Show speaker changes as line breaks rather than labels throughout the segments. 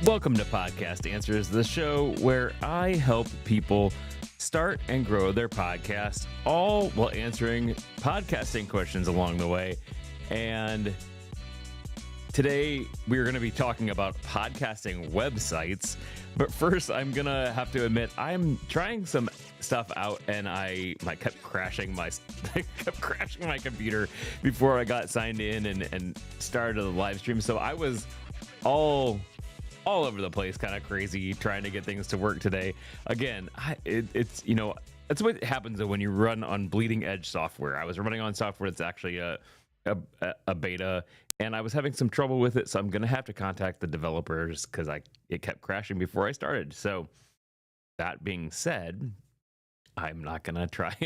Welcome to Podcast Answers, the show where I help people start and grow their podcast, all while answering podcasting questions along the way. And today we're going to be talking about podcasting websites. But first, I'm going to have to admit, I'm trying some stuff out and I kept crashing my computer before I got signed in and started the live stream. So I was all over the place, kind of crazy, trying to get things to work today. Again, it's that's what happens when you run on bleeding edge software. I was running on software that's actually a beta, and I was having some trouble with it, so I'm gonna have to contact the developers because it kept crashing before I started. So that being said, I'm not gonna try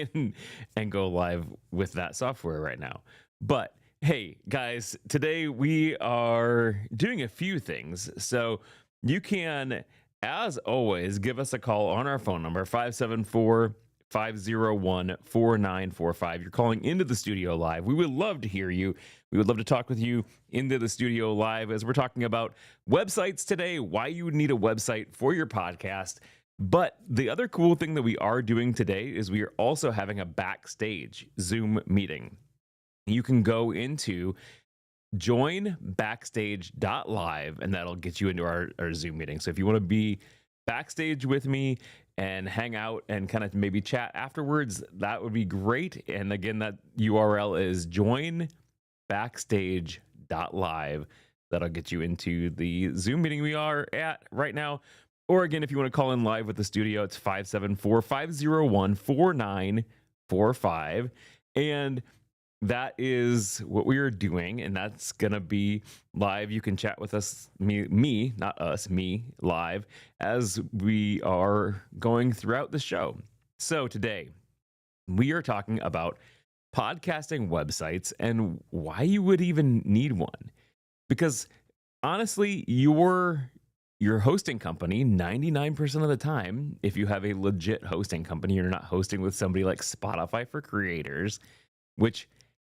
and go live with that software right now. But hey, guys, today we are doing a few things. So you can, as always, give us a call on our phone number, 574-501-4945. You're calling into the studio live. We would love to hear you. We would love to talk with you into the studio live as we're talking about websites today, why you would need a website for your podcast. But the other cool thing that we are doing today is we are also having a backstage Zoom meeting. You can go into joinbackstage.live and that'll get you into our Zoom meeting. So if you want to be backstage with me and hang out and kind of maybe chat afterwards, that would be great. And again, that URL is joinbackstage.live. That'll get you into the Zoom meeting we are at right now. Or again, if you want to call in live with the studio, it's 574-501-4945. And that is what we are doing, and that's going to be live. You can chat with us, me, not us, me, live, as we are going throughout the show. So today, we are talking about podcasting websites and why you would even need one. Because honestly, your hosting company, 99% of the time, if you have a legit hosting company, you're not hosting with somebody like Spotify for Creators, which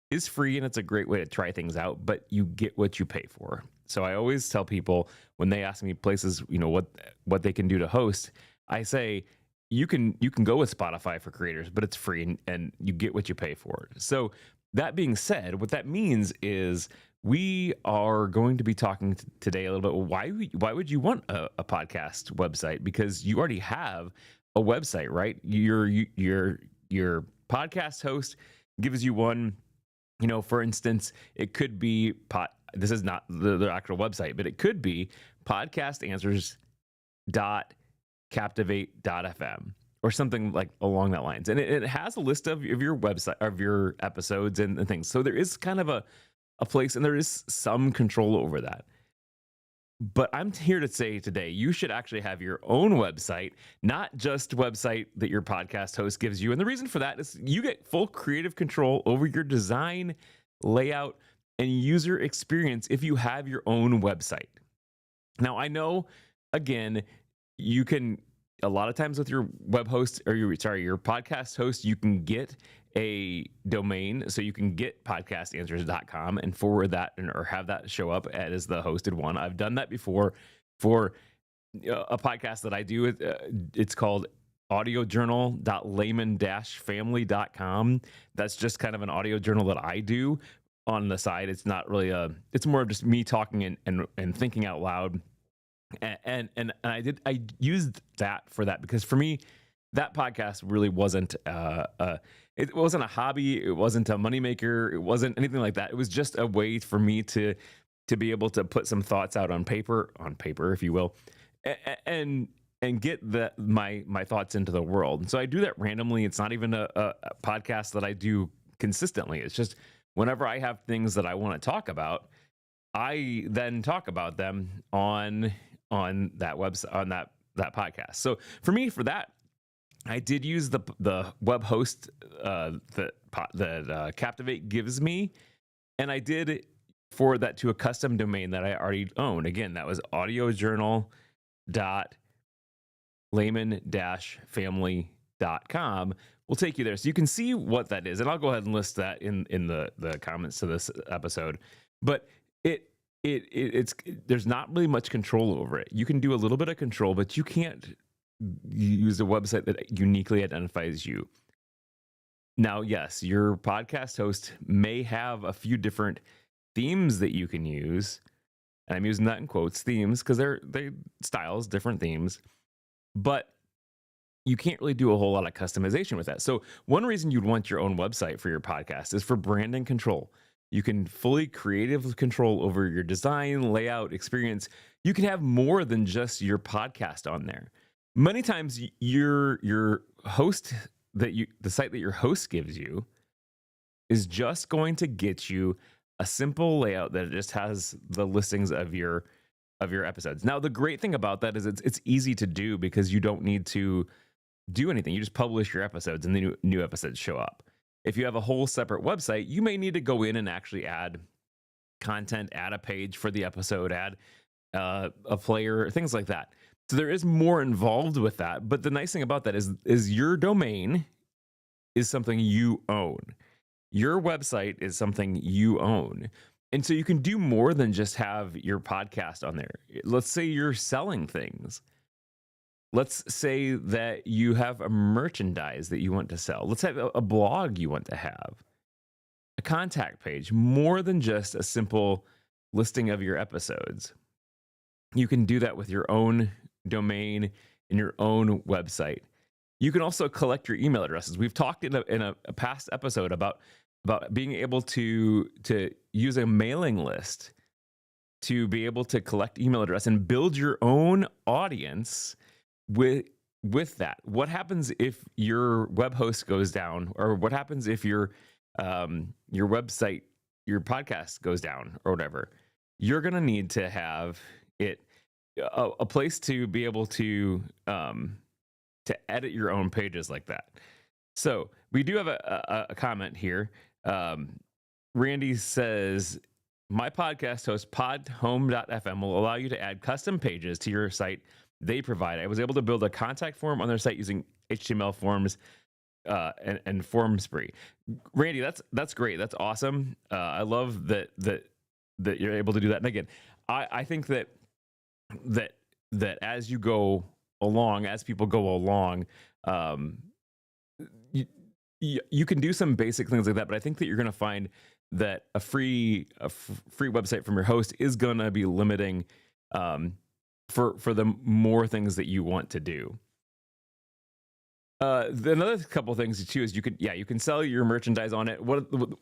is free and it's a great way to try things out, but you get what you pay for. So I always tell people when they ask me places, what they can do to host, I say you can go with Spotify for Creators, but it's free and you get what you pay for. So that being said, what that means is we are going to be talking today a little bit. Why would you want a podcast website? Because you already have a website, right? Your podcast host gives you one. For instance, it could be this is not the actual website, but it could be podcastanswers.captivate.fm or something like along that lines. And it has a list of your website, of your episodes and things. So there is kind of a place and there is some control over that. But I'm here to say today, you should actually have your own website, not just website that your podcast host gives you. And the reason for that is you get full creative control over your design, layout, and user experience if you have your own website. Now, I know, again, you can, a lot of times with your web host or your podcast host, you can get a domain, so you can get podcastanswers.com and forward that or have that show up as the hosted one. I've done that before for a podcast that I do. It's called audiojournal.layman-family.com. That's just kind of an audio journal that I do on the side. It's not really it's more of just me talking and thinking out loud. And I used that for that because for me, that podcast really wasn't it wasn't a hobby, it wasn't a moneymaker, it wasn't anything like that. It was just a way for me to be able to put some thoughts out on paper, if you will, and get my thoughts into the world. And so I do that randomly. It's not even a podcast that I do consistently. It's just whenever I have things that I want to talk about, I then talk about them on that website, on that podcast. So for me, for that, I did use the web host that Captivate gives me, and I did forward that to a custom domain that I already own. Again, that was audiojournal.layman-family.com. We'll take you there so you can see what that is, and I'll go ahead and list that in the comments to this episode. But it's there's not really much control over it. You can do a little bit of control, but you can't use a website that uniquely identifies you. Now, yes, your podcast host may have a few different themes that you can use, and I'm using that in quotes, themes, because they styles, different themes, but you can't really do a whole lot of customization with that. So one reason you'd want your own website for your podcast is for branding control. You can fully creative control over your design, layout, experience. You can have more than just your podcast on there. Many times your host the site that your host gives you is just going to get you a simple layout that just has the listings of your episodes. Now, the great thing about that is it's easy to do because you don't need to do anything. You just publish your episodes and the new episodes show up. If you have a whole separate website, you may need to go in and actually add content, add a page for the episode, add a player, things like that. So there is more involved with that. But the nice thing about that is your domain is something you own. Your website is something you own. And so you can do more than just have your podcast on there. Let's say you're selling things. Let's say that you have a merchandise that you want to sell. Let's have a blog you want to have, a contact page, more than just a simple listing of your episodes. You can do that with your own domain and your own website. You can also collect your email addresses. We've talked in a past episode about being able to use a mailing list to be able to collect email address and build your own audience with that. What happens if your web host goes down, or what happens if your website, your podcast goes down, or whatever? You're gonna need to have it a place to be able to edit your own pages like that. So we do have a comment here. Randy says, my podcast host podhome.fm will allow you to add custom pages to your site they provide. I was able to build a contact form on their site using HTML forms and Formspree. Randy, that's great. That's awesome. I love that you're able to do that. And again, I think that as you go along, as people go along, you can do some basic things like that. But I think that you're going to find that a free website from your host is going to be limiting for the more things that you want to do. Another couple things too is you can sell your merchandise on it.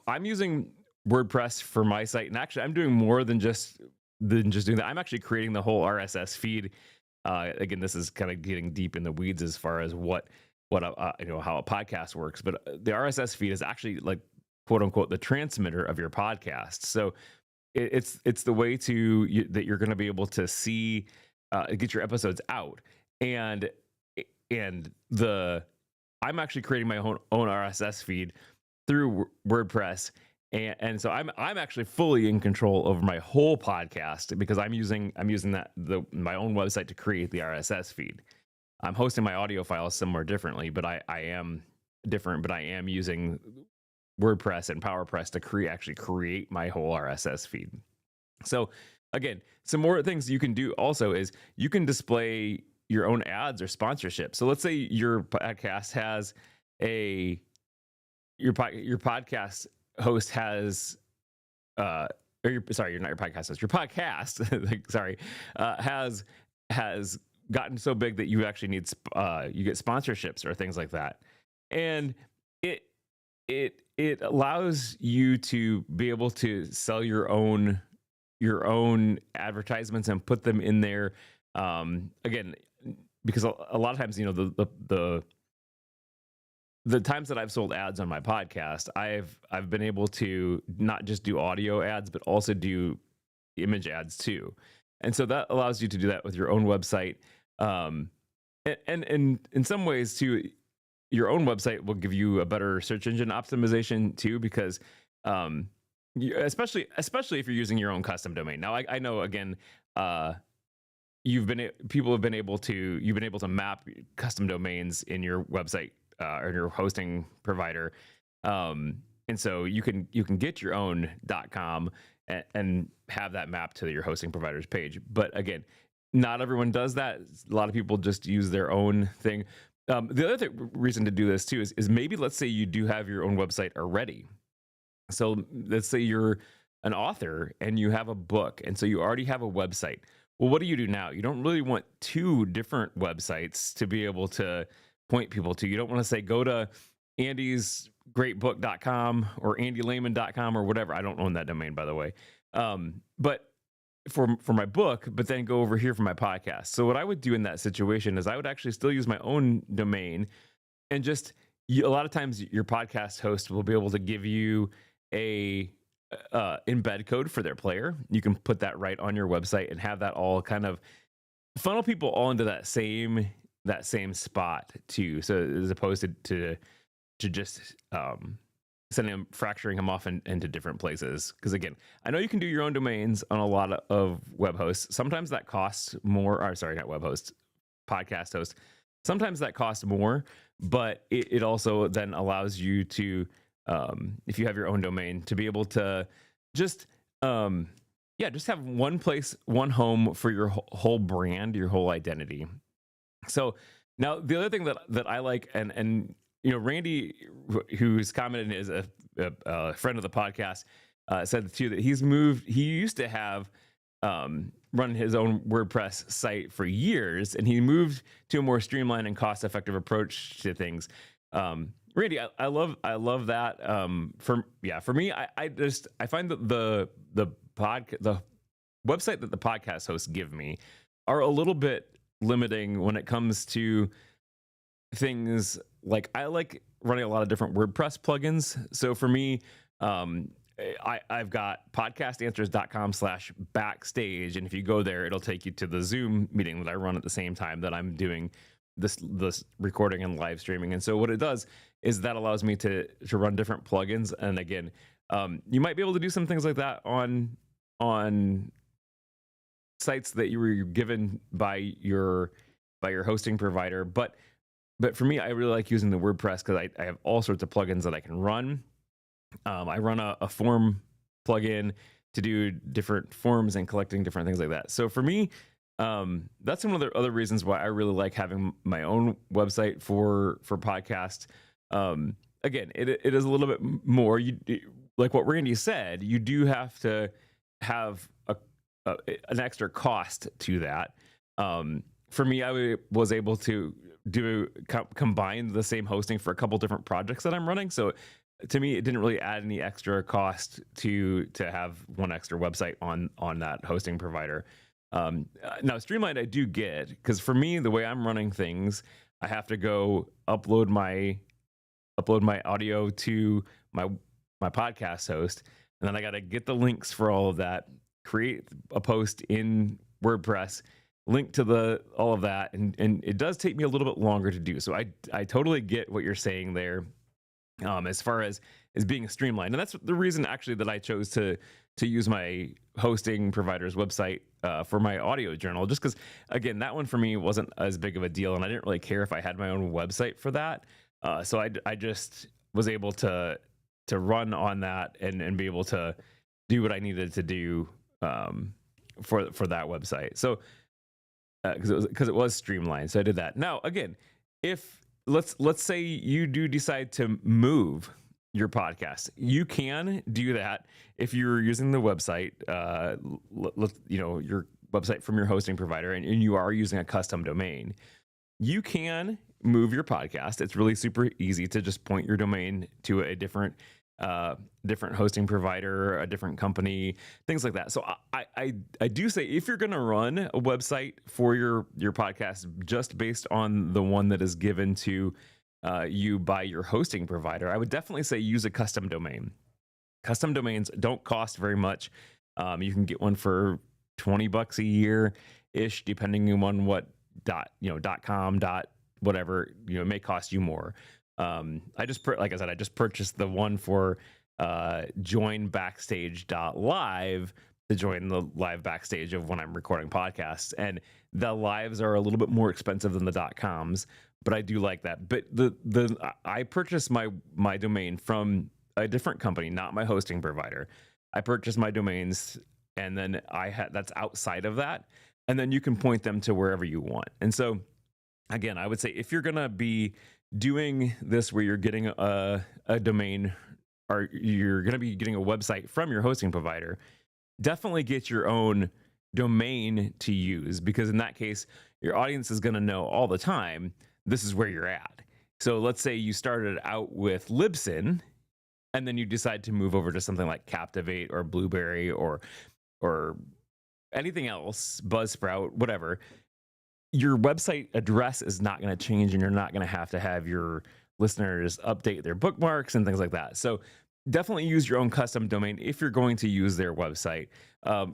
I'm using WordPress for my site, and actually I'm doing more than just doing that. I'm actually creating the whole RSS feed. Again, this is kind of getting deep in the weeds as far as how a podcast works, but the RSS feed is actually, like, quote unquote, the transmitter of your podcast. So it's the way that you're going to be able to see, get your episodes out. And I'm actually creating my own RSS feed through WordPress. And so I'm actually fully in control over my whole podcast because I'm using my own website to create the RSS feed. I'm hosting my audio files somewhere differently, but I am different, but I am using WordPress and PowerPress to actually create my whole RSS feed. So again, some more things you can do also is you can display your own ads or sponsorship. So let's say your podcast has your podcast host has your podcast has gotten so big that you actually need you get sponsorships or things like that. And it allows you to be able to sell your own advertisements and put them in there. Again, because a lot of times, the times that I've sold ads on my podcast, I've been able to not just do audio ads, but also do image ads too. And so that allows you to do that with your own website. And in some ways too, your own website will give you a better search engine optimization too, because especially if you're using your own custom domain. Now, I know, again, you've been able to map custom domains in your website or your hosting provider, and so you can get your own .com and have that map to your hosting provider's page. But again, not everyone does that. A lot of people just use their own thing. The other reason to do this too is maybe, let's say you do have your own website already. So let's say you're an author and you have a book, and so you already have a website. Well, what do you do now? You don't really want two different websites to be able to point people to. You don't want to say, go to andysgreatbook.com or andylehman.com or whatever. I don't own that domain, by the way. But for my book, but then go over here for my podcast. So what I would do in that situation is I would actually still use my own domain, and just a lot of times your podcast host will be able to give you a embed code for their player. You can put that right on your website and have that all kind of funnel people all into that same spot too. So as opposed to just sending them, fracturing them off into different places. Because again, I know you can do your own domains on a lot of web hosts. Sometimes that costs more. Or sorry, not web hosts, podcast hosts. Sometimes that costs more, but it also then allows you to, if you have your own domain, to be able to just just have one place, one home for your whole brand, your whole identity. So now the other thing that I like, and Randy, who's commented, is a friend of the podcast, said too that he's moved. He used to have run his own WordPress site for years, and he moved to a more streamlined and cost-effective approach to things. Randy, I love that. For me, I find that the website that the podcast hosts give me are a little bit limiting when it comes to things. Like, I like running a lot of different WordPress plugins. So for me, I've got podcastanswers.com/backstage. And if you go there, it'll take you to the Zoom meeting that I run at the same time that I'm doing this recording and live streaming. And so what it does is that allows me to run different plugins. And again, you might be able to do some things like that on sites that you were given by your hosting provider. But for me, I really like using the WordPress because I have all sorts of plugins that I can run. I run a form plugin to do different forms and collecting different things like that. So for me, that's one of the other reasons why I really like having my own website for podcast. Again, it is a little bit more, like what Randy said, you do have to have an extra cost to that. For me, I was able to combine the same hosting for a couple different projects that I'm running. So to me, it didn't really add any extra cost to have one extra website on that hosting provider. Now Streamlined I do get, because for me, the way I'm running things, I have to go upload my audio to my podcast host, and then I got to get the links for all of that, create a post in WordPress, link to all of that, and it does take me a little bit longer to do. So I totally get what you're saying there, as far as being streamlined. And that's the reason actually that I chose to use my hosting provider's website for my audio journal, just because, again, that one for me wasn't as big of a deal, and I didn't really care if I had my own website for that. So I just was able to run on that and be able to do what I needed to do for that website. So because it was streamlined, so I did that. Now again, if let's say you do decide to move your podcast, you can do that if you're using the website, your website from your hosting provider, and you are using a custom domain. You can move your podcast. It's really super easy to just point your domain to a different hosting provider, a different company, things like that. So I do say, if you're going to run a website for your podcast just based on the one that is given to you by your hosting provider, I would definitely say use a custom domain. Custom domains don't cost very much. You can get one for $20 a year ish, depending on what .com, whatever, it may cost you more. Like I said, I just purchased the one for joinbackstage.live to join the live backstage of when I'm recording podcasts. And the lives are a little bit more expensive than the .coms, but I do like that. But I purchased my domain from a different company, not my hosting provider. I purchase my domains, and then that's outside of that, and then you can point them to wherever you want. And so again, I would say if you're gonna be doing this where you're getting a domain, or you're gonna be getting a website from your hosting provider, definitely get your own domain to use, because in that case, your audience is gonna know all the time this is where you're at. So let's say you started out with Libsyn, and then you decide to move over to something like Captivate or Blueberry or anything else, Buzzsprout, whatever. Your website address is not going to change, and you're not going to have your listeners update their bookmarks and things like that. So definitely use your own custom domain if you're going to use their website.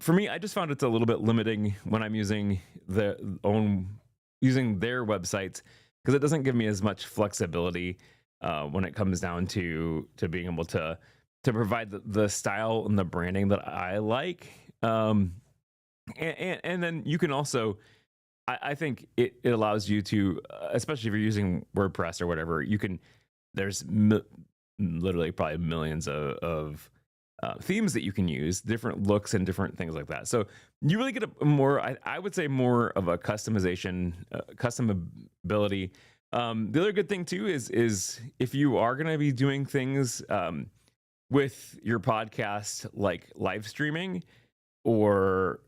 For me, I just found it's a little bit limiting when I'm using their websites, because it doesn't give me as much flexibility when it comes down to being able to provide the style and the branding that I like. And then you can also, I think it allows you to, especially if you're using WordPress or whatever, there's literally probably millions of themes that you can use, different looks and different things like that. So you really get I would say more of a customization, customability. The other good thing too is if you are going to be doing things with your podcast, like live streaming, or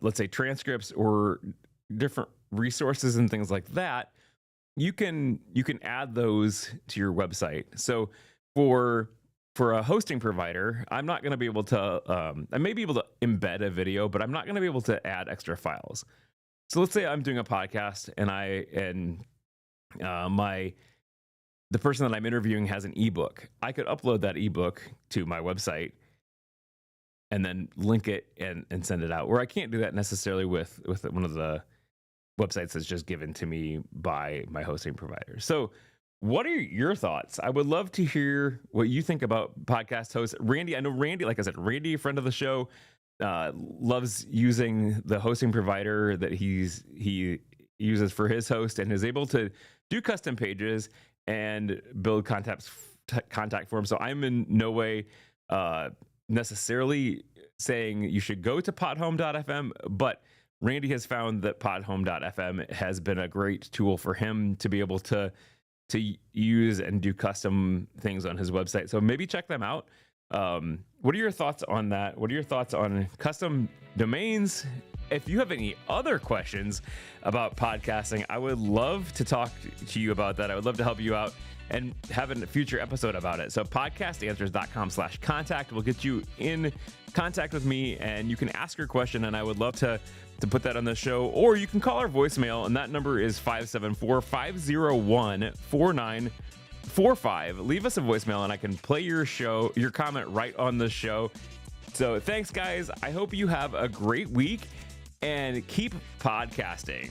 let's say transcripts or different resources and things like that, you can add those to your website. So for a hosting provider, I'm not going to be able to I may be able to embed a video, but I'm not going to be able to add extra files. So let's say I'm doing a podcast, and the person that I'm interviewing has an ebook. I could upload that ebook to my website and then link it and send it out. Where I can't do that necessarily with one of the websites that's just given to me by my hosting provider. So what are your thoughts? I would love to hear what you think about podcast hosts. Randy, I know Randy, like I said, Randy, a friend of the show, loves using the hosting provider that he uses for his host, and is able to do custom pages and build contact forms. So I'm in no way necessarily saying you should go to podhome.fm, but Randy has found that podhome.fm has been a great tool for him to be able to use and do custom things on his website. So maybe check them out. What are your thoughts on that? What are your thoughts on custom domains? If you have any other questions about podcasting, I would love to talk to you about that. I would love to help you out and have a future episode about it. So podcastanswers.com/contact will get you in contact with me, and you can ask your question, and I would love to put that on the show. Or you can call our voicemail, and that number is 574-501-4945. Leave us a voicemail, and I can play your comment right on the show. So thanks, guys. I hope you have a great week, and keep podcasting.